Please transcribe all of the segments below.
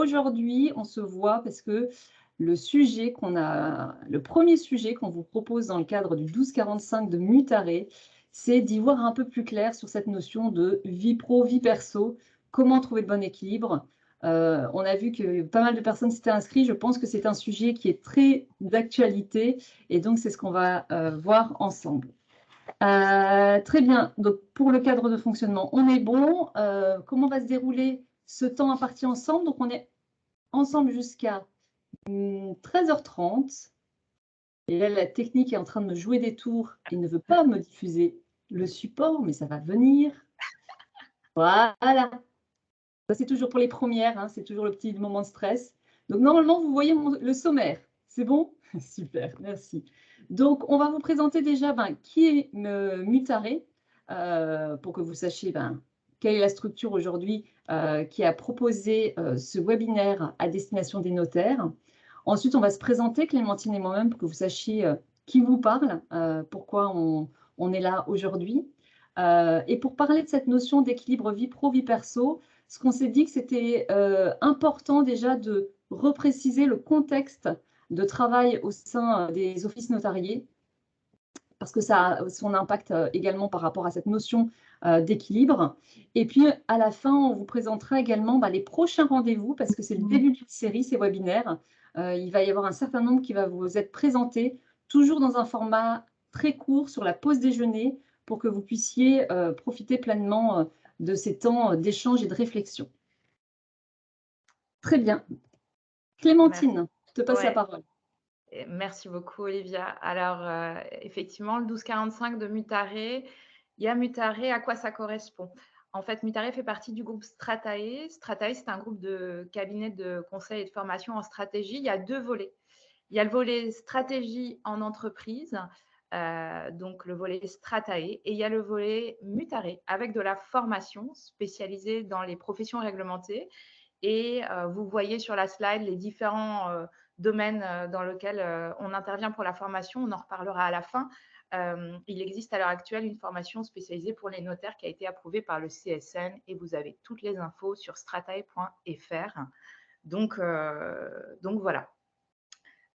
aujourd'hui, on se voit parce que le premier sujet qu'on vous propose dans le cadre du 1245 de Mutaré, c'est d'y voir un peu plus clair sur cette notion de vie pro, vie perso, comment trouver le bon équilibre. On a vu que pas mal de personnes s'étaient inscrites. Je pense que c'est un sujet qui est très d'actualité et donc c'est ce qu'on va voir ensemble. Très bien. Donc, pour le cadre de fonctionnement, on est bon. Comment va se dérouler ce temps imparti ensemble? Donc, on est ensemble jusqu'à 13h30. Et là, la technique est en train de me jouer des tours et ne veut pas me diffuser le support, mais ça va venir. Voilà. Ça, c'est toujours pour les premières, hein, c'est toujours le petit moment de stress. Donc, normalement, vous voyez le sommaire. C'est bon? Super, merci. Donc, on va vous présenter déjà qui est Mutaré, pour que vous sachiez quelle est la structure aujourd'hui qui a proposé ce webinaire à destination des notaires. Ensuite, on va se présenter, Clémentine et moi-même, pour que vous sachiez qui vous parle, pourquoi on est là aujourd'hui. Et pour parler de cette notion d'équilibre vie pro, vie perso, ce qu'on s'est dit que c'était important déjà de repréciser le contexte de travail au sein des offices notariés, parce que ça a son impact également par rapport à cette notion d'équilibre. Et puis, à la fin, on vous présentera également les prochains rendez-vous, parce que c'est le début d'une série, ces webinaires. Il va y avoir un certain nombre qui va vous être présentés, toujours dans un format très court sur la pause déjeuner, pour que vous puissiez profiter pleinement de ces temps d'échange et de réflexion. Très bien. Clémentine, je te passe la parole. Merci beaucoup, Olivia. Alors, effectivement, le 1245 de Mutaré, il y a Mutaré, à quoi ça correspond? En fait, Mutaré fait partie du groupe Stratae. Stratae, c'est un groupe de cabinets de conseil et de formation en stratégie. Il y a deux volets. Il y a le volet stratégie en entreprise, donc le volet Stratae, et il y a le volet Mutaré, avec de la formation spécialisée dans les professions réglementées. Et vous voyez sur la slide les différents domaines dans lesquels on intervient pour la formation. On en reparlera à la fin. Il existe à l'heure actuelle une formation spécialisée pour les notaires qui a été approuvée par le CSN et vous avez toutes les infos sur stratae.fr. Donc voilà.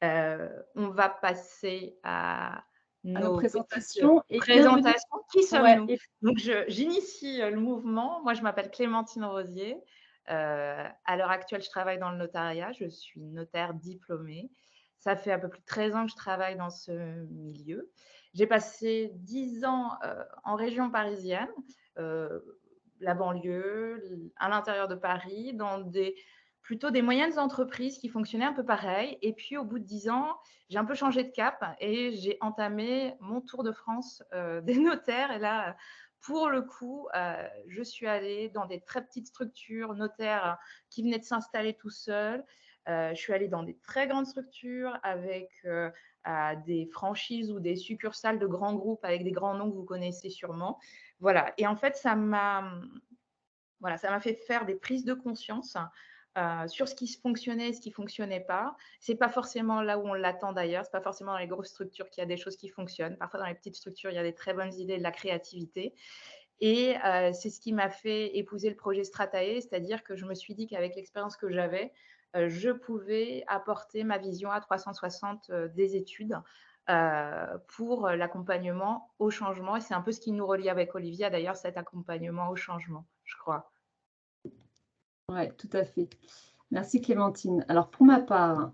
On va passer à nos présentations. Présentations. Qui sommes-nous? Ouais. Donc, j'initie le mouvement. Moi, je m'appelle Clémentine Rosier. À l'heure actuelle, je travaille dans le notariat. Je suis notaire diplômée. Ça fait un peu plus de 13 ans que je travaille dans ce milieu. J'ai passé 10 ans en région parisienne, la banlieue, à l'intérieur de Paris, dans plutôt des moyennes entreprises qui fonctionnaient un peu pareil. Et puis, au bout de 10 ans, j'ai un peu changé de cap et j'ai entamé mon tour de France des notaires. Et là, pour le coup, je suis allée dans des très petites structures notaires qui venaient de s'installer tout seuls. Je suis allée dans des très grandes structures avec des franchises ou des succursales de grands groupes avec des grands noms que vous connaissez sûrement. Voilà. Et en fait, ça m'a fait faire des prises de conscience sur ce qui fonctionnait et ce qui ne fonctionnait pas. Ce n'est pas forcément là où on l'attend d'ailleurs. Ce n'est pas forcément dans les grosses structures qu'il y a des choses qui fonctionnent. Parfois, dans les petites structures, il y a des très bonnes idées, de la créativité. Et c'est ce qui m'a fait épouser le projet Stratae, c'est-à-dire que je me suis dit qu'avec l'expérience que j'avais, je pouvais apporter ma vision à 360 des études pour l'accompagnement au changement. Et c'est un peu ce qui nous relie avec Olivia, d'ailleurs, cet accompagnement au changement, je crois. Oui, tout à fait. Merci Clémentine. Alors pour ma part,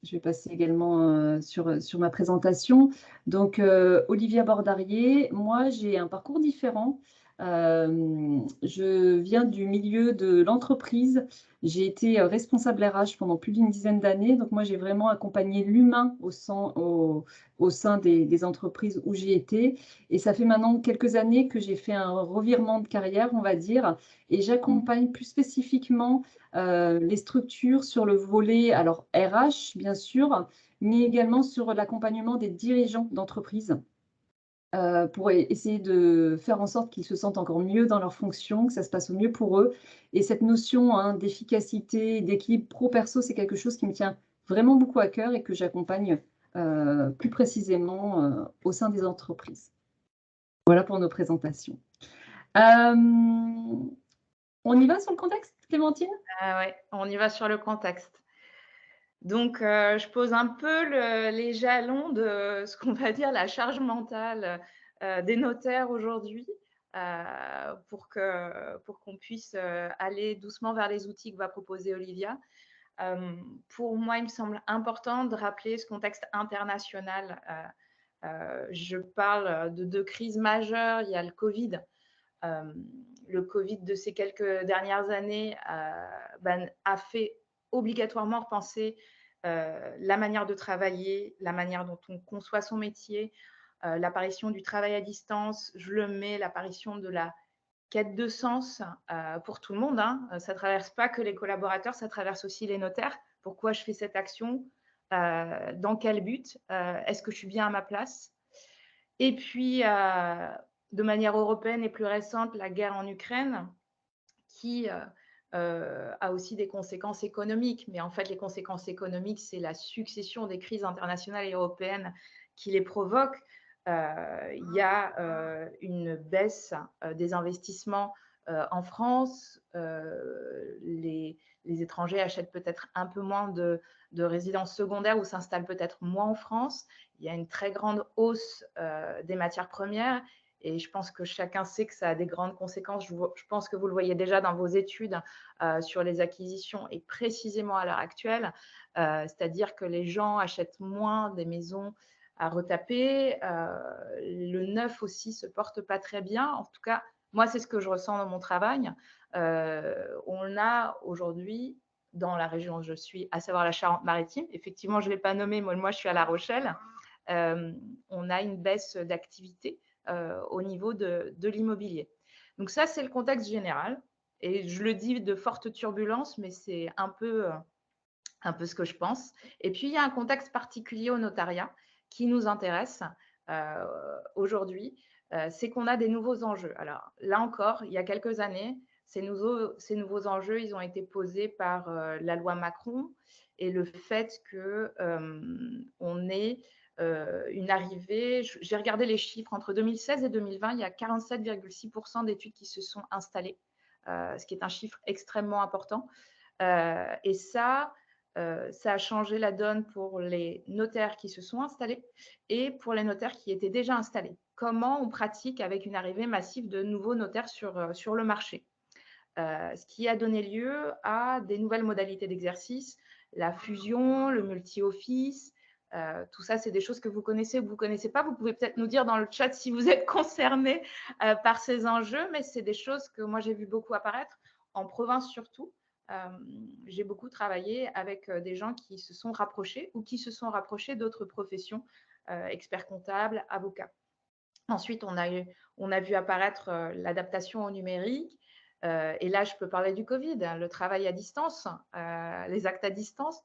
je vais passer également sur ma présentation. Donc Olivia Bordarier, moi j'ai un parcours différent. Je viens du milieu de l'entreprise. J'ai été responsable RH pendant plus d'une dizaine d'années. Donc moi j'ai vraiment accompagné l'humain au sein des entreprises où j'ai été. Et ça fait maintenant quelques années que j'ai fait un revirement de carrière, on va dire. Et j'accompagne plus spécifiquement les structures sur le volet, alors RH bien sûr, mais également sur l'accompagnement des dirigeants d'entreprise pour essayer de faire en sorte qu'ils se sentent encore mieux dans leurs fonctions, que ça se passe au mieux pour eux. Et cette notion d'efficacité, d'équilibre pro-perso, c'est quelque chose qui me tient vraiment beaucoup à cœur et que j'accompagne plus précisément au sein des entreprises. Voilà pour nos présentations. On y va sur le contexte, Clémentine? Ah ouais, on y va sur le contexte. Donc, je pose un peu les jalons de ce qu'on va dire la charge mentale, des notaires aujourd'hui, pour qu'on puisse, aller doucement vers les outils que va proposer Olivia. Pour moi, il me semble important de rappeler ce contexte international. Je parle de 2 crises majeures. Il y a le Covid. Le Covid de ces quelques dernières années, a fait obligatoirement repenser, la manière de travailler, la manière dont on conçoit son métier, l'apparition du travail à distance. Je le mets, l'apparition de la quête de sens, pour tout le monde, hein. Ça traverse pas que les collaborateurs, ça traverse aussi les notaires. Pourquoi je fais cette action? Dans quel but? Est-ce que je suis bien à ma place? Et puis, de manière européenne et plus récente, la guerre en Ukraine qui, a aussi des conséquences économiques. Mais en fait, les conséquences économiques, c'est la succession des crises internationales et européennes qui les provoquent. Il y a, une baisse, des investissements, en France. Les étrangers achètent peut-être un peu moins de résidences secondaires ou s'installent peut-être moins en France. Il y a une très grande hausse, des matières premières et je pense que chacun sait que ça a des grandes conséquences. Je pense que vous le voyez déjà dans vos études, sur les acquisitions et précisément à l'heure actuelle. C'est-à-dire que les gens achètent moins des maisons à retaper. Le neuf aussi se porte pas très bien. En tout cas, moi, c'est ce que je ressens dans mon travail. On a aujourd'hui, dans la région où je suis, à savoir la Charente-Maritime, effectivement, je ne l'ai pas nommé, moi, je suis à La Rochelle, on a une baisse d'activité au niveau de l'immobilier. Donc ça, c'est le contexte général. Et je le dis de fortes turbulences, mais c'est un peu ce que je pense. Et puis, il y a un contexte particulier au notariat qui nous intéresse aujourd'hui, c'est qu'on a des nouveaux enjeux. Alors là encore, il y a quelques années, ces nouveaux enjeux, ils ont été posés par la loi Macron et le fait qu'on ait une arrivée. J'ai regardé les chiffres entre 2016 et 2020, il y a 47,6% d'études qui se sont installées, ce qui est un chiffre extrêmement important. Et ça a changé la donne pour les notaires qui se sont installés et pour les notaires qui étaient déjà installés. Comment on pratique avec une arrivée massive de nouveaux notaires sur le marché? Ce qui a donné lieu à des nouvelles modalités d'exercice, la fusion, le multi-office. Tout ça, c'est des choses que vous connaissez ou que vous ne connaissez pas. Vous pouvez peut-être nous dire dans le chat si vous êtes concernés par ces enjeux, mais c'est des choses que moi, j'ai vu beaucoup apparaître, en province surtout. J'ai beaucoup travaillé avec des gens qui se sont rapprochés ou qui se sont rapprochés d'autres professions, experts comptables, avocats. Ensuite, on a vu apparaître l'adaptation au numérique. Et là, je peux parler du Covid, hein, le travail à distance, les actes à distance,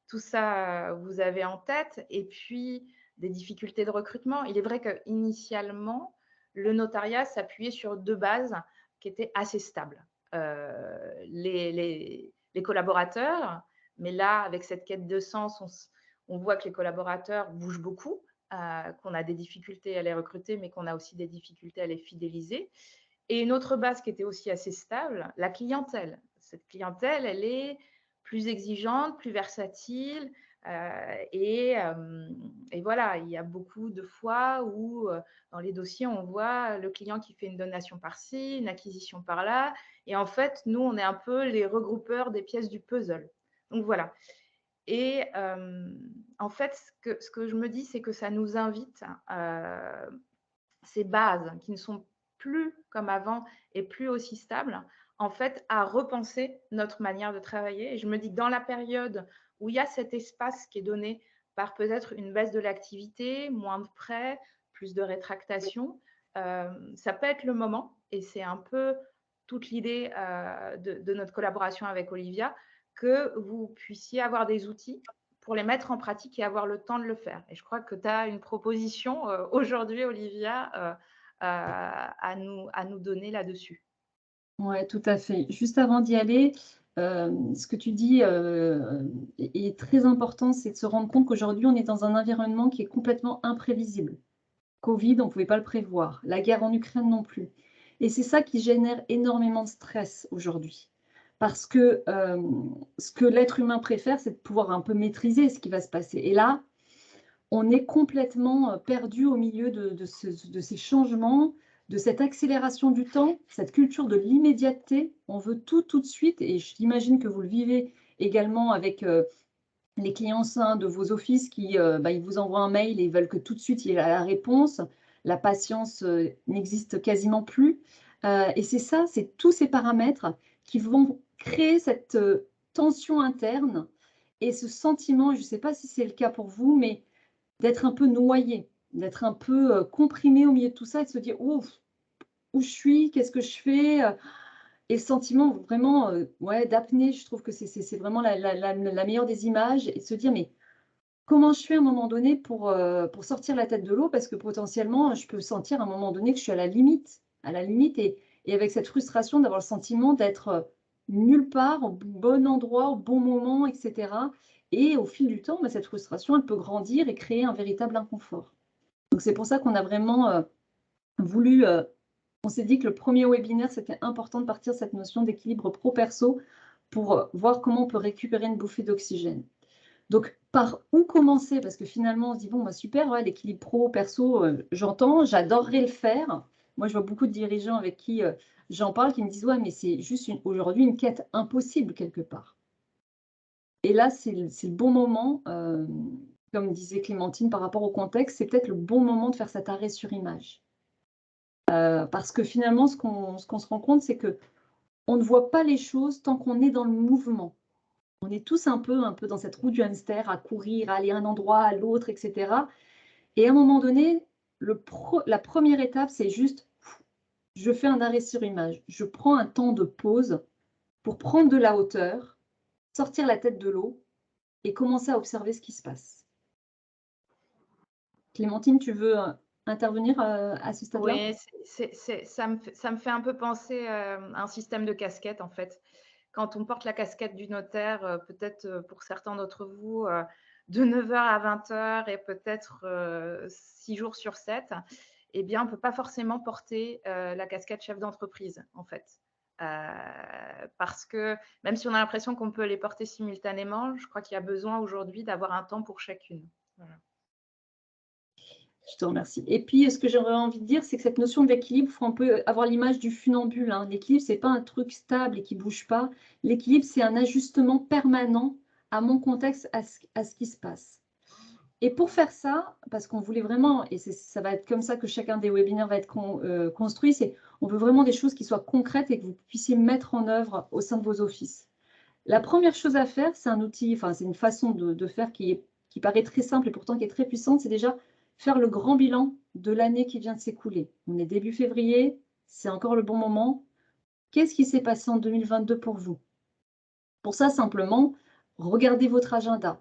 tout ça, vous avez en tête. Et puis, des difficultés de recrutement. Il est vrai qu'initialement, le notariat s'appuyait sur 2 bases qui étaient assez stables. Les collaborateurs, mais là, avec cette quête de sens, on voit que les collaborateurs bougent beaucoup, qu'on a des difficultés à les recruter, mais qu'on a aussi des difficultés à les fidéliser. Et une autre base qui était aussi assez stable, la clientèle. Cette clientèle, elle est plus exigeante, plus versatile. Et voilà, il y a beaucoup de fois où dans les dossiers, on voit le client qui fait une donation par-ci, une acquisition par-là. Et en fait, nous, on est un peu les regroupeurs des pièces du puzzle. Donc voilà. Et en fait, ce que je me dis, c'est que ça nous invite, ces bases qui ne sont plus comme avant et plus aussi stables, en fait, à repenser notre manière de travailler. Et je me dis que dans la période où il y a cet espace qui est donné par peut-être une baisse de l'activité, moins de prêts, plus de rétractation, ça peut être le moment, et c'est un peu toute l'idée de notre collaboration avec Olivia, que vous puissiez avoir des outils pour les mettre en pratique et avoir le temps de le faire. Et je crois que tu as une proposition aujourd'hui, Olivia, à nous donner là-dessus. Ouais, tout à fait. Juste avant d'y aller, ce que tu dis, est très important, c'est de se rendre compte qu'aujourd'hui, on est dans un environnement qui est complètement imprévisible. Covid, on ne pouvait pas le prévoir, la guerre en Ukraine non plus. Et c'est ça qui génère énormément de stress aujourd'hui. parce que ce que l'être humain préfère, c'est de pouvoir un peu maîtriser ce qui va se passer. Et là, on est complètement perdu au milieu de ces changements, de cette accélération du temps, cette culture de l'immédiateté. On veut tout, tout de suite, et j'imagine que vous le vivez également avec les clients sains de vos offices qui ils vous envoient un mail et ils veulent que tout de suite il y ait la réponse. La patience n'existe quasiment plus. Et c'est ça, c'est tous ces paramètres qui vont créer cette tension interne et ce sentiment, je ne sais pas si c'est le cas pour vous, mais d'être un peu noyé, d'être un peu comprimé au milieu de tout ça et de se dire ouf, où je suis, qu'est-ce que je fais et le sentiment vraiment ouais, d'apnée, je trouve que c'est vraiment la meilleure des images et de se dire mais comment je fais à un moment donné pour sortir la tête de l'eau parce que potentiellement je peux sentir à un moment donné que je suis à la limite et avec cette frustration d'avoir le sentiment d'être nulle part, au bon endroit, au bon moment, etc. Et au fil du temps, cette frustration, elle peut grandir et créer un véritable inconfort. Donc c'est pour ça qu'on a vraiment voulu, on s'est dit que le premier webinaire, c'était important de partir de cette notion d'équilibre pro-perso pour voir comment on peut récupérer une bouffée d'oxygène. Donc, par où commencer? Parce que finalement, on se dit, bon, bah, super, ouais, l'équilibre pro-perso, j'entends, j'adorerais le faire. Moi, je vois beaucoup de dirigeants avec qui j'en parle qui me disent, ouais, mais c'est juste aujourd'hui une quête impossible quelque part. Et là, c'est le bon moment, comme disait Clémentine, par rapport au contexte, c'est peut-être le bon moment de faire cet arrêt sur image. Parce que finalement, ce qu'on se rend compte, c'est que on ne voit pas les choses tant qu'on est dans le mouvement. On est tous un peu dans cette roue du hamster, à courir, à aller à un endroit, à l'autre, etc. Et à un moment donné, la première étape, c'est juste, je fais un arrêt sur image. Je prends un temps de pause pour prendre de la hauteur, sortir la tête de l'eau et commencer à observer ce qui se passe. Clémentine, tu veux intervenir à ce stade-là? Oui, ça me fait un peu penser à un système de casquette, en fait. Quand on porte la casquette du notaire, peut-être pour certains d'entre vous, de 9 heures à 20 heures et peut-être 6 jours sur 7, eh bien, on ne peut pas forcément porter la casquette chef d'entreprise, en fait. Parce que même si on a l'impression qu'on peut les porter simultanément, je crois qu'il y a besoin aujourd'hui d'avoir un temps pour chacune. Voilà. Je te remercie. Et puis, ce que j'aurais envie de dire, c'est que cette notion d'équilibre, il faut un peu avoir l'image du funambule, hein. L'équilibre, ce n'est pas un truc stable et qui ne bouge pas. L'équilibre, c'est un ajustement permanent à mon contexte, à ce qui se passe. Et pour faire ça, parce qu'on voulait vraiment, et ça va être comme ça que chacun des webinaires va être construit, c'est on veut vraiment des choses qui soient concrètes et que vous puissiez mettre en œuvre au sein de vos offices. La première chose à faire, c'est un outil, enfin c'est une façon de faire qui paraît très simple et pourtant qui est très puissante, c'est déjà faire le grand bilan de l'année qui vient de s'écouler. On est début février, c'est encore le bon moment. Qu'est-ce qui s'est passé en 2022 pour vous? Pour ça, simplement, regardez votre agenda.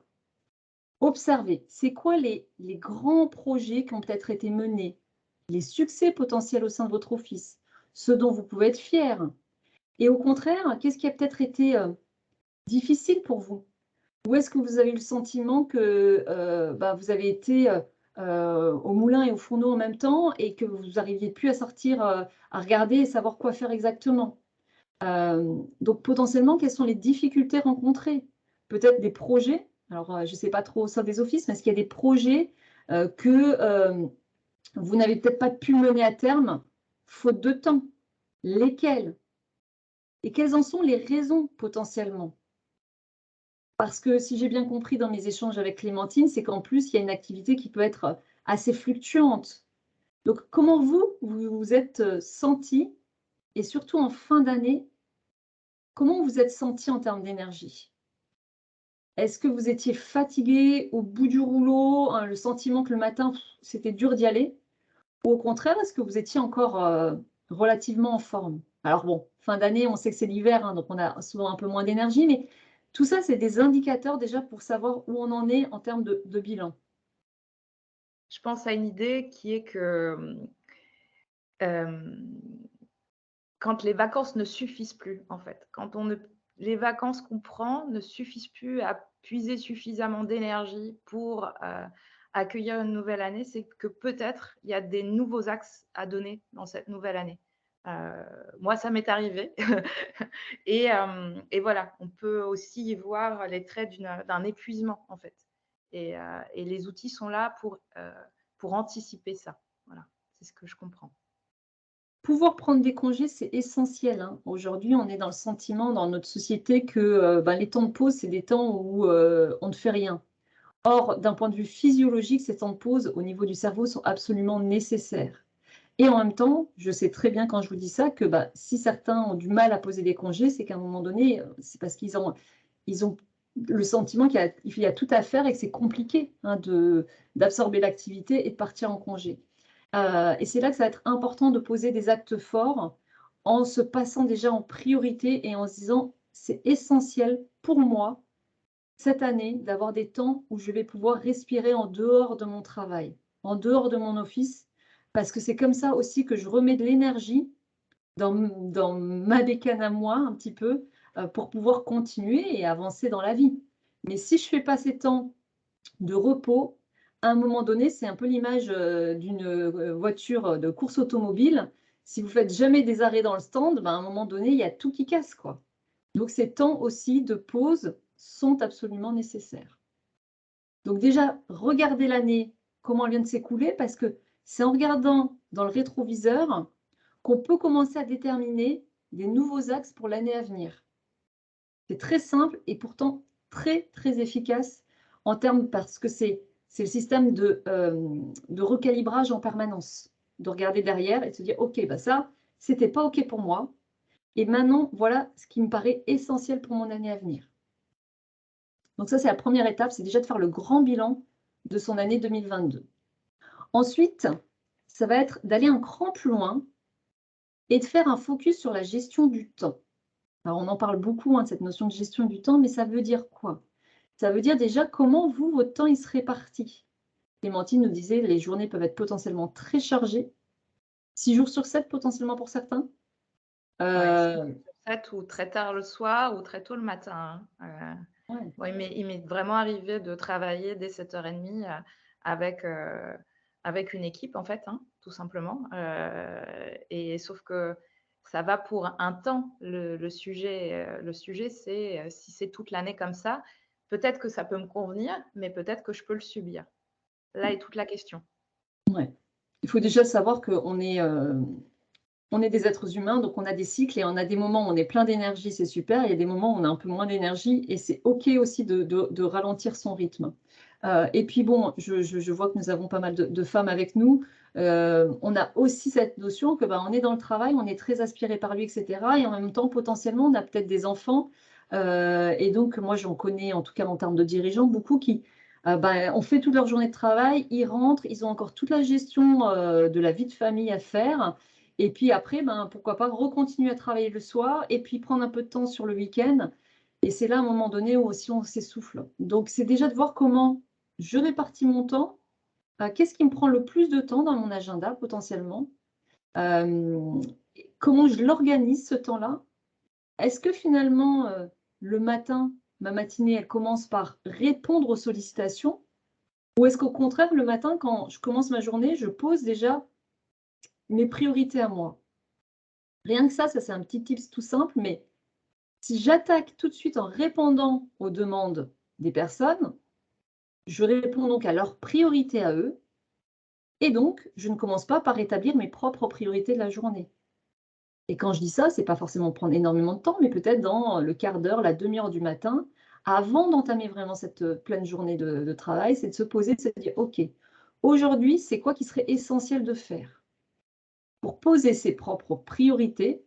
Observez, c'est quoi les grands projets qui ont peut-être été menés, les succès potentiels au sein de votre office, ce dont vous pouvez être fier. Et au contraire, qu'est-ce qui a peut-être été difficile pour vous? Ou est-ce que vous avez eu le sentiment que vous avez été au moulin et au fourneau en même temps et que vous n'arriviez plus à sortir, à regarder et savoir quoi faire exactement? Donc potentiellement, quelles sont les difficultés rencontrées? Peut-être des projets, alors je ne sais pas trop au sein des offices, mais est-ce qu'il y a des projets que vous n'avez peut-être pas pu mener à terme, faute de temps? Lesquels? Et quelles en sont les raisons potentiellement? Parce que si j'ai bien compris dans mes échanges avec Clémentine, c'est qu'en plus, il y a une activité qui peut être assez fluctuante. Donc, comment vous vous êtes senti, et surtout en fin d'année, comment vous êtes senti en termes d'énergie? Est-ce que vous étiez fatigué, au bout du rouleau, hein, le sentiment que le matin, c'était dur d'y aller? Ou au contraire, est-ce que vous étiez encore relativement en forme? Alors bon, fin d'année, on sait que c'est l'hiver, hein, donc on a souvent un peu moins d'énergie, mais tout ça, c'est des indicateurs déjà pour savoir où on en est en termes de bilan. Je pense à une idée qui est que, quand les vacances ne suffisent plus, en fait, quand on ne les vacances qu'on prend ne suffisent plus à puiser suffisamment d'énergie pour, accueillir une nouvelle année, c'est que peut-être il y a des nouveaux axes à donner dans cette nouvelle année. Moi, ça m'est arrivé. Et voilà, on peut aussi y voir les traits d'un épuisement, en fait. Et les outils sont là pour anticiper ça. Voilà, c'est ce que je comprends. Pouvoir prendre des congés, c'est essentiel, hein. Aujourd'hui, on est dans le sentiment dans notre société que, les temps de pause, c'est des temps où, on ne fait rien. Or, d'un point de vue physiologique, ces temps de pause, au niveau du cerveau, sont absolument nécessaires. Et en même temps, je sais très bien quand je vous dis ça que, si certains ont du mal à poser des congés, c'est qu'à un moment donné, c'est parce qu'ils ont le sentiment qu'il y a tout à faire et que c'est compliqué, hein, d'absorber l'activité et de partir en congé. Et c'est là que ça va être important de poser des actes forts en se passant déjà en priorité et en se disant: «C'est essentiel pour moi, cette année, d'avoir des temps où je vais pouvoir respirer en dehors de mon travail, en dehors de mon office», parce que c'est comme ça aussi que je remets de l'énergie dans ma bécane à moi un petit peu, pour pouvoir continuer et avancer dans la vie. Mais si je fais pas ces temps de repos, à un moment donné, c'est un peu l'image, d'une, voiture, de course automobile. Si vous faites jamais des arrêts dans le stand, à un moment donné, il y a tout qui casse, quoi. Donc ces temps aussi de pause sont absolument nécessaires. Donc déjà, regardez l'année, comment elle vient de s'écouler, parce que c'est en regardant dans le rétroviseur qu'on peut commencer à déterminer des nouveaux axes pour l'année à venir. C'est très simple et pourtant très, très efficace en termes parce que c'est le système de recalibrage en permanence. De regarder derrière et de se dire: «OK, ça, c'était pas OK pour moi et maintenant, voilà ce qui me paraît essentiel pour mon année à venir». Donc ça, c'est la première étape, c'est déjà de faire le grand bilan de son année 2022. Ensuite, ça va être d'aller un cran plus loin et de faire un focus sur la gestion du temps. Alors on en parle beaucoup, hein, de cette notion de gestion du temps, mais ça veut dire quoi? Ça veut dire déjà comment vous, votre temps, il se répartit. Clémentine nous disait: «Les journées peuvent être potentiellement très chargées, 6 jours sur 7 potentiellement pour certains». Ouais, 6 Heu, sur 7 ou très tard le soir ou très tôt le matin, hein. ouais, Moi, il m'est vraiment arrivé de travailler dès 7:30, avec, avec une équipe, en fait, hein, tout simplement. Et sauf que ça va pour un temps. Le sujet, c'est, si c'est toute l'année comme ça, peut-être que ça peut me convenir, mais peut-être que je peux le subir. Là est toute la question. ouais. Il faut déjà savoir qu'on est des êtres humains, donc on a des cycles et on a des moments où on est plein d'énergie, c'est super. Il y a des moments où on a un peu moins d'énergie et c'est OK aussi de ralentir son rythme. Et puis bon, je vois que nous avons pas mal de femmes avec nous. On a aussi cette notion que, on est dans le travail, on est très aspiré par lui et cetera et en même temps, potentiellement, on a peut-être des enfants, et donc moi, j'en connais, en tout cas en termes de dirigeants, beaucoup qui, ont fait toute leur journée de travail, ils rentrent, ils ont encore toute la gestion, de la vie de famille à faire et puis après, pourquoi pas recontinuer à travailler le soir et puis prendre un peu de temps sur le week-end et c'est là, à un moment donné, où aussi on s'essouffle. Donc c'est déjà de voir comment je répartis mon temps, qu'est-ce qui me prend le plus de temps dans mon agenda potentiellement? Hem, Comment je l'organise ce temps-là? Est-ce que finalement, le matin, ma matinée, elle commence par répondre aux sollicitations? Ou est-ce qu'au contraire, le matin, quand je commence ma journée, je pose déjà mes priorités à moi? Rien que ça c'est un petit tips tout simple, mais si j'attaque tout de suite en répondant aux demandes des personnes, je réponds donc à leurs priorités à eux et donc je ne commence pas par établir mes propres priorités de la journée. Et quand je dis ça, c'est pas forcément prendre énormément de temps, mais peut-être dans le quart d'heure, la demi-heure du matin, avant d'entamer vraiment cette, pleine journée de travail, c'est de se poser, de se dire: «OK, aujourd'hui, c'est quoi qui serait essentiel de faire?» pour poser ses propres priorités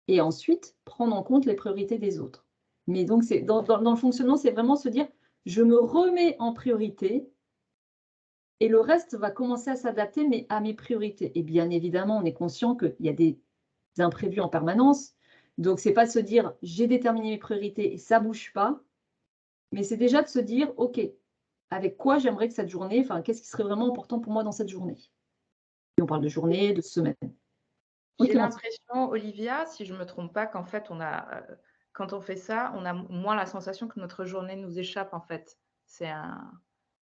et ensuite prendre en compte les priorités des autres. Mais donc c'est dans le fonctionnement, c'est vraiment se dire: «Je me remets en priorité et le reste va commencer à s'adapter, mais à mes priorités». Et bien évidemment, on est conscient qu'il y a des imprévus en permanence. Donc c'est pas de se dire: «J'ai déterminé mes priorités et ça bouge pas», mais c'est déjà de se dire: «OK, avec quoi j'aimerais que cette journée enfin, qu'est-ce qui serait vraiment important pour moi dans cette journée?» Et on parle de journée, de semaine. Oui, J'ai Clémentine? l'impression, Olivia, si je ne me trompe pas, qu'en fait, quand on fait ça, on a moins la sensation que notre journée nous échappe, en fait. C'est un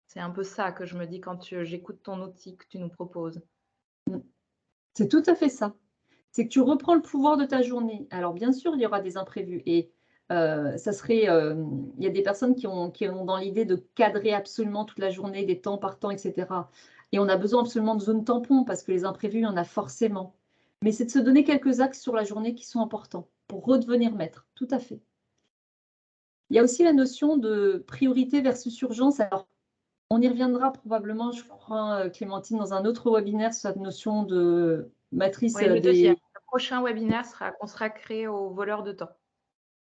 c'est un peu ça que je me dis quand j'écoute ton outil que tu nous proposes. Mmh. C'est tout à fait ça. c'est que tu reprends le pouvoir de ta journée. Alors bien sûr, il y aura des imprévus et ça serait, il y a des personnes qui ont dans l'idée de cadrer absolument toute la journée, des temps par temps et cetera et on a besoin absolument de zones tampons parce que les imprévus, il y en a forcément. Mais c'est de se donner quelques axes sur la journée qui sont importants pour redevenir maître, tout à fait. Il y a aussi la notion de priorité versus urgence. Alors, on y reviendra probablement, je crois, Clémentine, dans un autre webinaire sur cette notion de matrice Oui, le deuxième. des... Le prochain webinaire sera consacré aux voleurs de temps.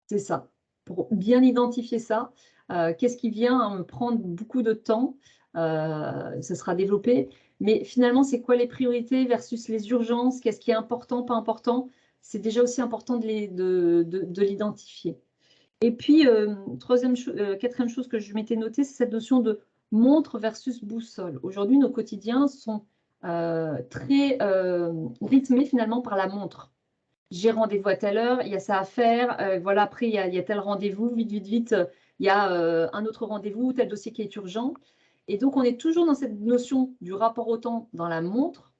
C'est ça, pour bien identifier ça. Qu'est-ce qui vient me prendre beaucoup de temps? Ça sera développé. Mais finalement, c'est quoi les priorités versus les urgences? Qu'est-ce qui est important, pas important? C'est déjà aussi important de l'identifier. Et puis, quatrième chose que je m'étais notée, c'est cette notion de montre versus boussole. Aujourd'hui, nos quotidiens sont très rythmés finalement par la montre. J'ai rendez-vous à telle heure, il y a ça à faire, voilà, après il y a tel rendez-vous, vite, vite, vite, il y a un autre rendez-vous, tel dossier qui est urgent. Et donc, on est toujours dans cette notion du rapport au temps dans la montre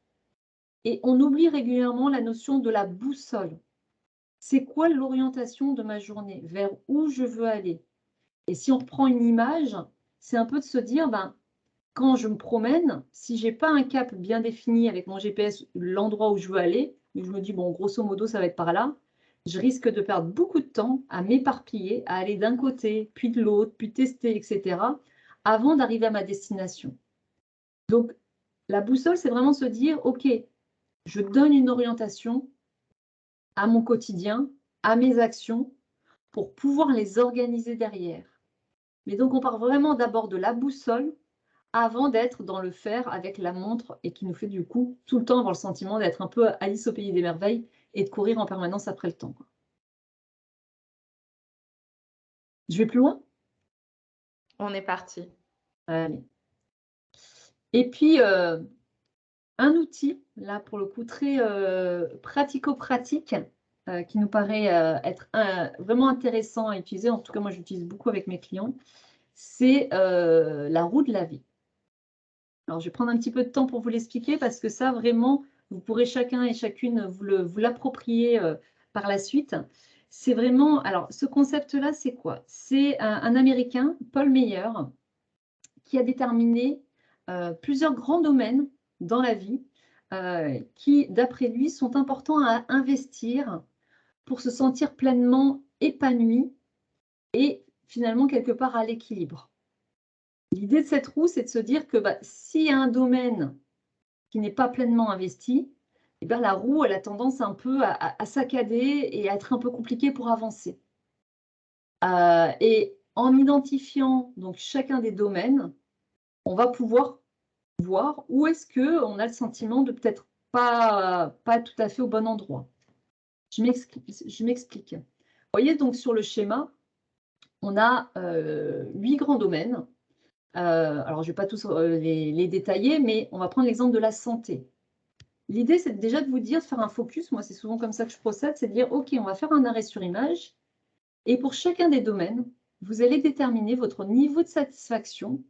et on oublie régulièrement la notion de la boussole. C'est quoi l'orientation de ma journée? Vers où je veux aller? Et si on reprend une image, c'est un peu de se dire, ben, quand je me promène, si je n'ai pas un cap bien défini avec mon GPS, l'endroit où je veux aller, je me dis, bon, grosso modo, ça va être par là, je risque de perdre beaucoup de temps à m'éparpiller, à aller d'un côté, puis de l'autre, puis tester, etc., avant d'arriver à ma destination. Donc, la boussole, c'est vraiment se dire, OK, je donne une orientation à mon quotidien, à mes actions, pour pouvoir les organiser derrière. Mais donc, on part vraiment d'abord de la boussole avant d'être dans le faire avec la montre et qui nous fait du coup tout le temps avoir le sentiment d'être un peu Alice au pays des merveilles et de courir en permanence après le temps. Je vais plus loin? On est parti. Allez. Et puis, un outil, là pour le coup très pratico-pratique, qui nous paraît être vraiment intéressant à utiliser, en tout cas moi j'utilise beaucoup avec mes clients, c'est la roue de la vie. Alors, je vais prendre un petit peu de temps pour vous l'expliquer parce que ça, vraiment, vous pourrez chacun et chacune vous l'approprier par la suite. C'est vraiment, alors, ce concept-là, c'est quoi? C'est un Américain, Paul Meyer, qui a déterminé plusieurs grands domaines dans la vie qui, d'après lui, sont importants à investir pour se sentir pleinement épanoui et finalement quelque part à l'équilibre. L'idée de cette roue, c'est de se dire que s'il y a un domaine qui n'est pas pleinement investi, eh bien, la roue, elle a tendance un peu à saccader et à être un peu compliquée pour avancer. Et en identifiant donc chacun des domaines, on va pouvoir voir où est-ce qu'on a le sentiment de peut-être pas tout à fait au bon endroit. Je m'explique. Vous voyez donc sur le schéma, on a 8 grands domaines. Alors, je ne vais pas tous les détailler, mais on va prendre l'exemple de la santé. L'idée, c'est déjà de vous dire, de faire un focus. Moi, c'est souvent comme ça que je procède, c'est de dire, OK, on va faire un arrêt sur image. Et pour chacun des domaines, vous allez déterminer votre niveau de satisfaction.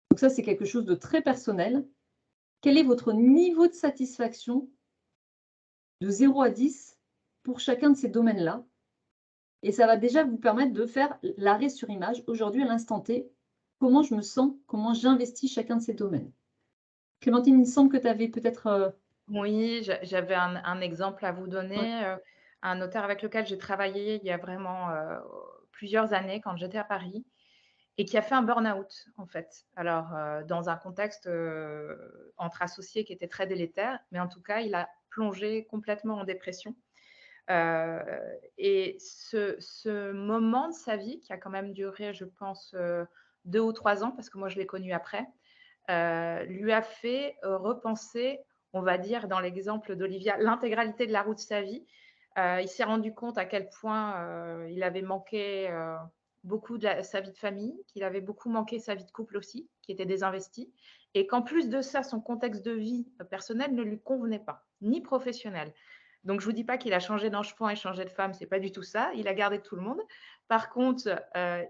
Donc ça, c'est quelque chose de très personnel. Quel est votre niveau de satisfaction de 0 à 10 pour chacun de ces domaines-là? Et ça va déjà vous permettre de faire l'arrêt sur image. Aujourd'hui, à l'instant T, comment je me sens, comment j'investis chacun de ces domaines. Clémentine, il me semble que tu avais peut-être... Oui, j'avais un exemple à vous Ouais. donner, un notaire avec lequel j'ai travaillé il y a vraiment, plusieurs années quand j'étais à Paris et qui a fait un burn-out, en fait. Alors, dans un contexte, entre associés qui était très délétère, mais en tout cas, il a plongé complètement en dépression. Heu et ce moment de sa vie qui a quand même duré, je pense, 2 ou 3 ans, parce que moi je l'ai connu après, lui a fait, repenser, on va dire dans l'exemple d'Olivia, l'intégralité de la route de sa vie. Il s'est rendu compte à quel point, il avait manqué, beaucoup de sa vie de famille, qu'il avait beaucoup manqué sa vie de couple aussi, qui était désinvestie et qu'en plus de ça, son contexte de vie, personnel ne lui convenait pas, ni professionnel. Donc je vous dis pas qu'il a changé d'ange-point et changé de femme, c'est pas du tout ça. Il a gardé tout le monde. Par contre,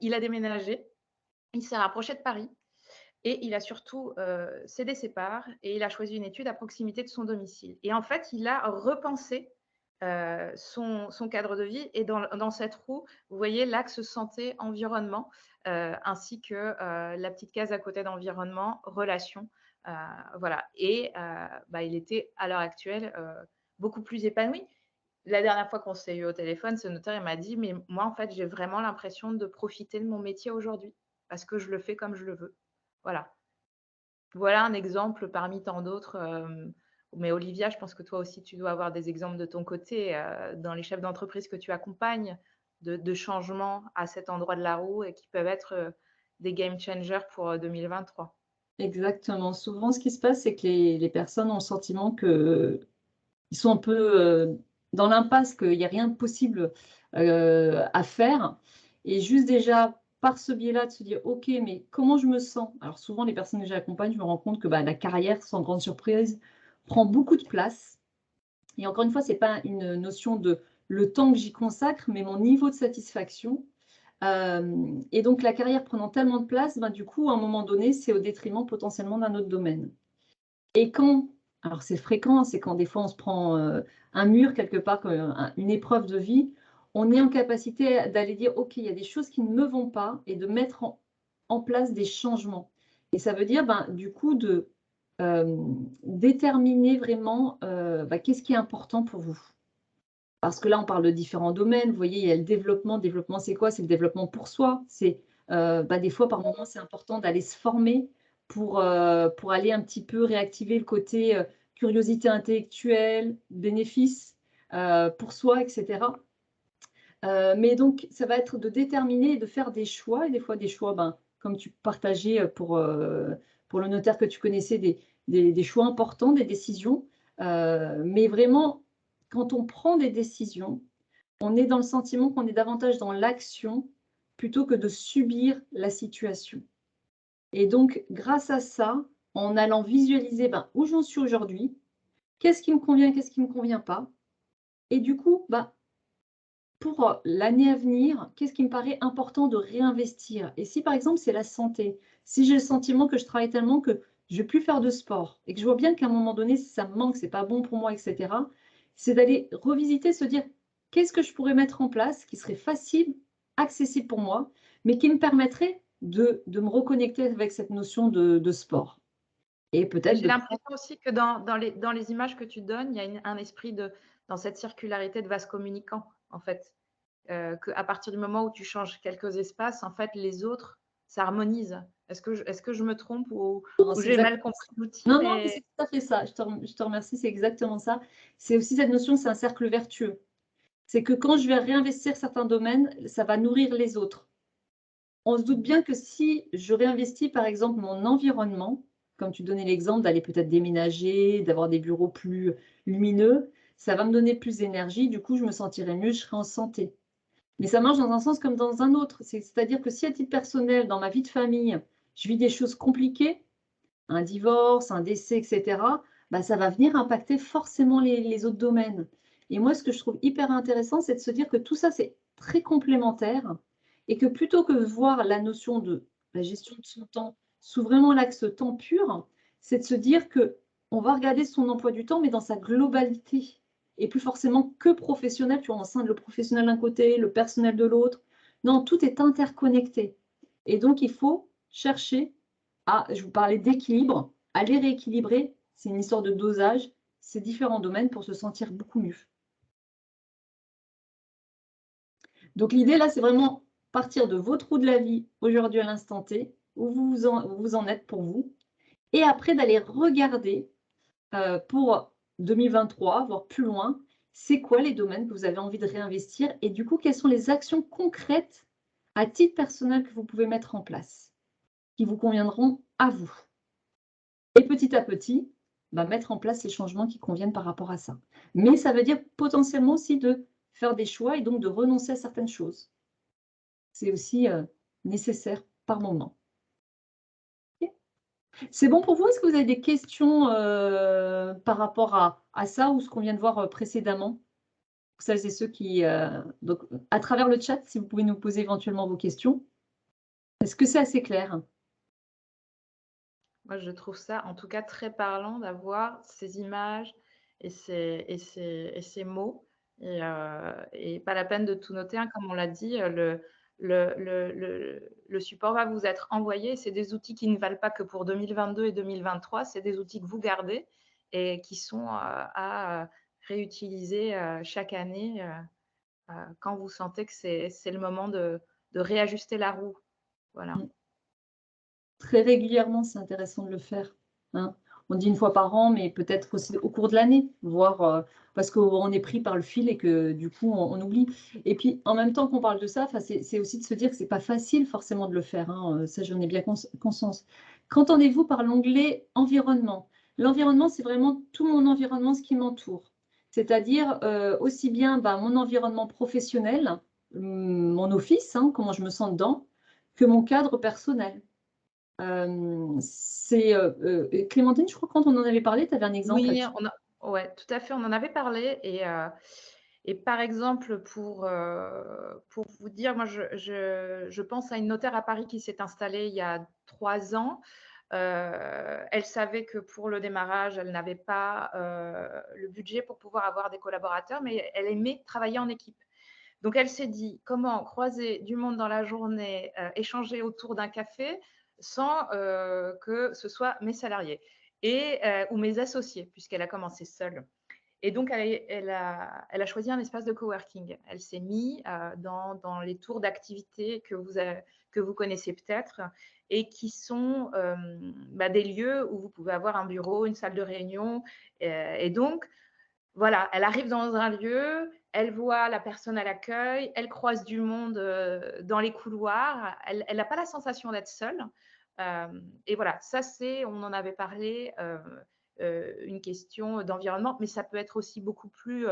il a déménagé, il s'est rapproché de Paris et il a surtout, cédé ses parts et il a choisi une étude à proximité de son domicile et en fait, il a repensé son cadre de vie et dans cette roue, vous voyez l'axe santé environnement, ainsi que, la petite case à côté d'environnement, relations, heu, voilà et il était à l'heure actuelle, beaucoup plus épanoui. La dernière fois qu'on s'est eu au téléphone, ce notaire, il m'a dit: «Mais moi, en fait, j'ai vraiment l'impression de profiter de mon métier aujourd'hui, parce que je le fais comme je le veux». Voilà. Voilà un exemple parmi tant d'autres, mais Olivia, je pense que toi aussi, tu dois avoir des exemples de ton côté, dans les chefs d'entreprise que tu accompagnes, de changements à cet endroit de la roue et qui peuvent être, des game changers pour, 2023. Exactement. Souvent, ce qui se passe, c'est que les personnes ont le sentiment qu'ils sont un peu, dans l'impasse, qu'il y a rien de possible, à faire et juste déjà, par ce biais-là, de se dire: «OK, mais comment je me sens?» Alors souvent, les personnes que j'accompagne, je me rends compte que, la carrière, sans grande surprise, prend beaucoup de place et encore une fois, c'est pas une notion de le temps que j'y consacre, mais mon niveau de satisfaction. Et donc la carrière prenant tellement de place, du coup, à un moment donné, c'est au détriment potentiellement d'un autre domaine. Et quand alors c'est fréquent, c'est quand des fois on se prend, un mur quelque part, une épreuve de vie, on est en capacité d'aller dire: «OK, il y a des choses qui ne me vont pas» et de mettre en place des changements. Et ça veut dire, du coup de, déterminer vraiment, qu'est-ce qui est important pour vous? Parce que là, on parle de différents domaines. Vous voyez, il y a le développement. Développement, c'est quoi? C'est le développement pour soi. C'est, des fois, par moment, c'est important d'aller se former pour aller un petit peu réactiver le côté, curiosité intellectuelle, bénéfice, pour soi et cetera. Mais donc ça va être de déterminer et de faire des choix et des fois des choix, comme tu partageais, pour le notaire que tu connaissais, des choix importants, des décisions. Mais vraiment, quand on prend des décisions, on est dans le sentiment qu'on est davantage dans l'action plutôt que de subir la situation. Et donc grâce à ça, en allant visualiser, où j'en suis aujourd'hui, qu'est-ce qui me convient, qu'est-ce qui ne me convient pas? Et du coup, pour, l'année à venir, qu'est-ce qui me paraît important de réinvestir? Et si par exemple c'est la santé, si j'ai le sentiment que je travaille tellement que je ne vais plus faire de sport et que je vois bien qu'à un moment donné ça me manque, c'est pas bon pour moi et cetera, c'est d'aller revisiter, se dire: «Qu'est-ce que je pourrais mettre en place qui serait facile, accessible pour moi, mais qui me permettrait de me reconnecter avec cette notion de sport?» Et Et peut-être j'ai de l'impression aussi que dans les images que tu donnes, il y a un esprit dans cette circularité de vase communicant, en fait. Qu'à partir du moment où tu changes quelques espaces, en fait, les autres s'harmonisent. Est-ce que je me trompe non, ou c'est j'ai mal exactement compris ça. l'outil, Non, non, mais mais c'est tout à fait ça. Je te remercie, c'est exactement ça. C'est aussi cette notion, c'est un cercle vertueux. C'est que quand je vais réinvestir certains domaines, ça va nourrir les autres. On se doute bien que si je réinvestis, par exemple, mon environnement, comme tu donnais l'exemple d'aller peut-être déménager, d'avoir des bureaux plus lumineux, ça va me donner plus d'énergie, du coup, je me sentirai mieux, je serai en santé. Mais ça marche dans un sens comme dans un autre. C'est-à-dire que si à titre personnel, dans ma vie de famille, je vis des choses compliquées, un divorce, un décès et cetera, ça va venir impacter forcément les autres domaines. Et moi, ce que je trouve hyper intéressant, c'est de se dire que tout ça, c'est très complémentaire et que plutôt que de voir la notion de la gestion de son temps sous vraiment l'axe temps pur, c'est de se dire qu'on va regarder son emploi du temps, mais dans sa globalité et plus forcément que professionnel, tu vois, on scinde le professionnel d'un côté, le personnel de l'autre. Non, tout est interconnecté et donc il faut chercher je vous parlais d'équilibre, aller rééquilibrer, c'est une histoire de dosage, ces différents domaines pour se sentir beaucoup mieux. Donc l'idée là, c'est vraiment partir de votre roue de la vie aujourd'hui à l'instant T, où vous en êtes pour vous, et après d'aller regarder pour 2023, voire plus loin, c'est quoi les domaines que vous avez envie de réinvestir et du coup, quelles sont les actions concrètes à titre personnel que vous pouvez mettre en place, qui vous conviendront à vous. Et petit à petit, mettre en place les changements qui conviennent par rapport à ça. Mais ça veut dire potentiellement aussi de faire des choix et donc de renoncer à certaines choses. C'est aussi, nécessaire par moment. OK. C'est bon pour vous? Est-ce que vous avez des questions, par rapport à ça ou ce qu'on vient de voir, précédemment? Pour celles et ceux qui, donc à travers le chat, si vous pouvez nous poser éventuellement vos questions. Est-ce que c'est assez clair? moi, je trouve ça, en tout cas, très parlant d'avoir ces images et ces mots Et pas la peine de tout noter, hein, comme on l'a dit, le support va vous être envoyé. C'est des outils qui ne valent pas que pour 2022 et 2023, c'est des outils que vous gardez et qui sont, à réutiliser, chaque année, quand vous sentez que c'est le moment de réajuster la roue. Voilà. Mmh. Très régulièrement, c'est intéressant de le faire, hein. On dit une fois par an, mais peut-être aussi au cours de l'année, voire, parce qu'on est pris par le fil et que du coup on oublie. Et puis en même temps qu'on parle de ça, enfin c'est aussi de se dire que c'est pas facile forcément de le faire, hein, ça j'en ai bien conscience. Qu'entendez-vous par l'onglet environnement? L'environnement, c'est vraiment tout mon environnement, ce qui m'entoure. C'est-à-dire, aussi bien, bah, mon environnement professionnel, mon office, hein, comment je me sens dedans, que mon cadre personnel. Clémentine, je crois que quand on en avait parlé, tu avais un exemple Oui, là-dessus. ouais, tout à fait, on en avait parlé et par exemple, pour vous dire, moi, je pense à une notaire à Paris qui s'est installée il y a 3 ans. Elle savait que pour le démarrage, elle n'avait pas, le budget pour pouvoir avoir des collaborateurs, mais elle aimait travailler en équipe. Donc elle s'est dit: «Comment croiser du monde dans la journée, échanger autour d'un café sans, que ce soit mes salariés ou mes associés?» puisqu'elle a commencé seule. Et donc elle a choisi un espace de coworking. Elle s'est mise, dans les tours d'activités que vous connaissez peut-être et qui sont, bah, des lieux où vous pouvez avoir un bureau, une salle de réunion, et donc voilà, elle arrive dans un lieu, elle voit la personne à l'accueil, elle croise du monde, dans les couloirs, elle n'a pas la sensation d'être seule. Et voilà, ça c'est on en avait parlé, une question d'environnement, mais ça peut être aussi beaucoup plus,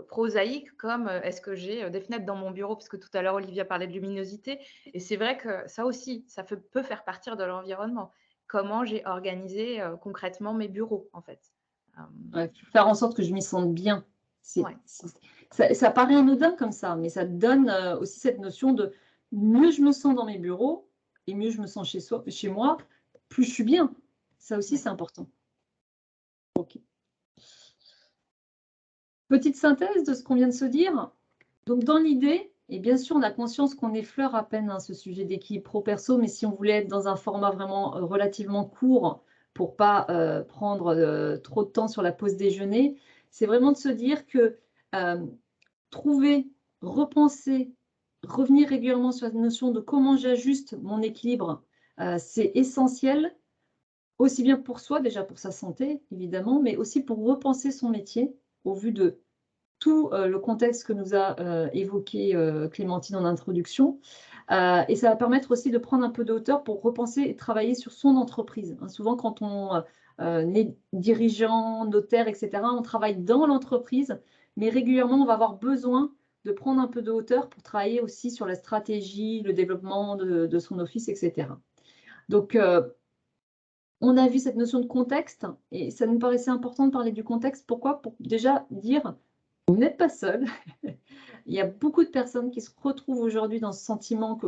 prosaïque comme, est-ce que j'ai, des fenêtres dans mon bureau? Parce que tout à l'heure Olivia parlait de luminosité et c'est vrai que ça aussi, peut faire partir de l'environnement. Comment j'ai organisé, concrètement mes bureaux, en fait. Hem, Ouais, faire en sorte que je m'y sente bien. ouais. Ça paraît anodin comme ça, mais ça donne, aussi cette notion de mieux je me sens dans mes bureaux et mieux je me sens chez moi, plus je suis bien. Ça aussi, Ouais. c'est important. OK. Petite synthèse de ce qu'on vient de se dire. Donc dans l'idée, et bien sûr, on a conscience qu'on effleure à peine, hein, ce sujet d'équilibre pro-perso, mais si on voulait être dans un format vraiment, relativement court pour pas, prendre, trop de temps sur la pause déjeuner, c'est vraiment de se dire que, hem, trouver, repenser, revenir régulièrement sur la notion de comment j'ajuste mon équilibre, c'est essentiel, aussi bien pour soi, déjà pour sa santé évidemment, mais aussi pour repenser son métier au vu de tout, le contexte que nous a, évoqué, Clémentine en introduction, et ça va permettre aussi de prendre un peu de hauteur pour repenser et travailler sur son entreprise, hein. Souvent quand on, est dirigeant, notaire et cetera, on travaille dans l'entreprise, mais régulièrement on va avoir besoin de prendre un peu de hauteur pour travailler aussi sur la stratégie, le développement de son office et cetera. Donc, on a vu cette notion de contexte et ça nous paraissait important de parler du contexte. Pourquoi? Pour déjà dire: «Vous n'êtes pas seul». Il y a beaucoup de personnes qui se retrouvent aujourd'hui dans ce sentiment que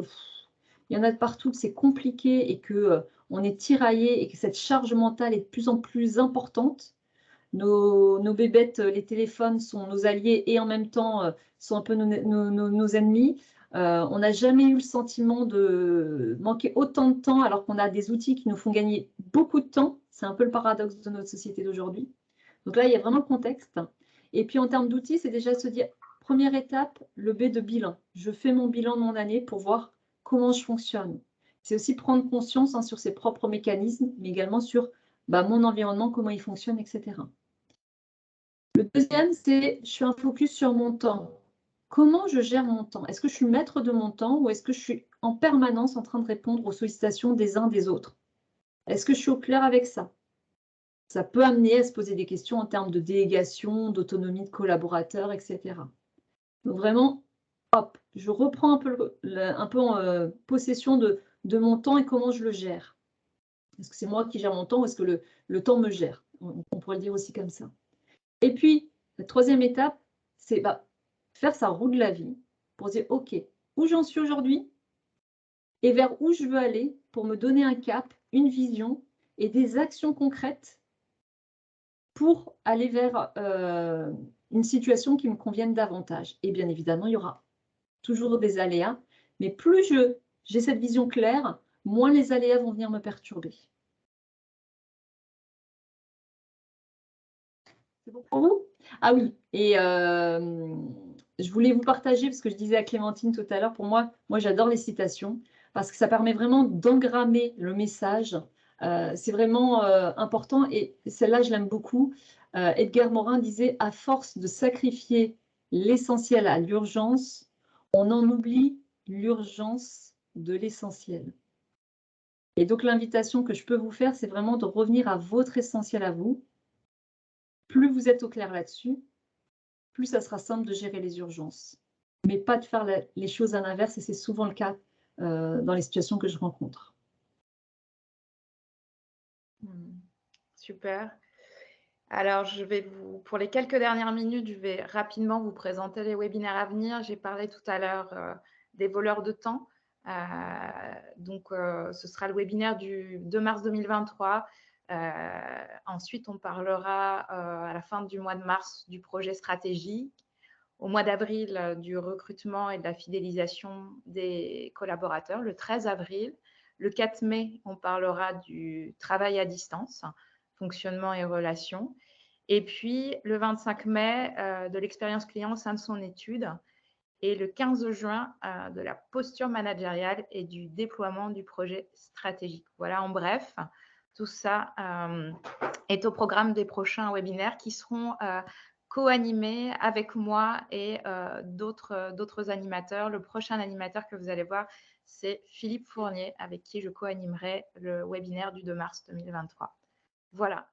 il y en a de partout, que c'est compliqué et que, on est tiraillé et que cette charge mentale est de plus en plus importante. Nos bébêtes, les téléphones sont nos alliés et en même temps, sont un peu nos ennemis. On n'a jamais eu le sentiment de manquer autant de temps alors qu'on a des outils qui nous font gagner beaucoup de temps. C'est un peu le paradoxe de notre société d'aujourd'hui. Donc là, il y a vraiment le contexte. Et puis en termes d'outils, c'est déjà se dire, première étape, le B de bilan. Je fais mon bilan de mon année pour voir comment je fonctionne. C'est aussi prendre conscience, hein, sur ses propres mécanismes, mais également sur, bah, mon environnement, comment il fonctionne, etc. Le deuxième, c'est je fais un focus sur mon temps. Comment je gère mon temps? Est-ce que je suis maître de mon temps ou est-ce que je suis en permanence en train de répondre aux sollicitations des uns des autres? Est-ce que je suis au clair avec ça? Ça peut amener à se poser des questions en termes de délégation, d'autonomie de collaborateurs, et cetera. Donc vraiment, hop, je reprends un peu un peu en, possession de mon temps et comment je le gère. Est-ce que c'est moi qui gère mon temps ou est-ce que le temps me gère? On pourrait le dire aussi comme ça. Et puis, la troisième étape, c'est, bah, faire sa roue de la vie pour dire: «OK, où j'en suis aujourd'hui et vers où je veux aller?» pour me donner un cap, une vision et des actions concrètes pour aller vers une situation qui me convienne davantage. Et bien évidemment, il y aura toujours des aléas, mais plus j'ai cette vision claire, moins les aléas vont venir me perturber. C'est bon pour vous? Ah oui, et je voulais vous partager, parce que je disais à Clémentine tout à l'heure, pour moi j'adore les citations, parce que ça permet vraiment d'engrammer le message. C'est vraiment important, et celle-là, je l'aime beaucoup. Edgar Morin disait: « À force de sacrifier l'essentiel à l'urgence, on en oublie l'urgence de l'essentiel. » Et donc l'invitation que je peux vous faire, c'est vraiment de revenir à votre essentiel à vous. Plus vous êtes au clair là-dessus, plus ça sera simple de gérer les urgences. Mais pas de faire les choses à l'inverse, et c'est souvent le cas dans les situations que je rencontre. Super. Alors, pour les quelques dernières minutes, je vais rapidement vous présenter les webinaires à venir. J'ai parlé tout à l'heure des voleurs de temps. Ce sera le webinaire du 2 mars 2023. Ensuite, on parlera à la fin du mois de mars du projet stratégique. Au mois d'avril, du recrutement et de la fidélisation des collaborateurs, le 13 avril. Le 4 mai, on parlera du travail à distance, fonctionnement et relations. Et puis, le 25 mai, de l'expérience client au sein de son étude. Et le 15 juin, de la posture managériale et du déploiement du projet stratégique. Voilà, en bref, tout ça est au programme des prochains webinaires qui seront co-animés avec moi et d'autres animateurs. Le prochain animateur que vous allez voir, c'est Philippe Fournier, avec qui je co-animerai le webinaire du 2 mars 2023. Voilà.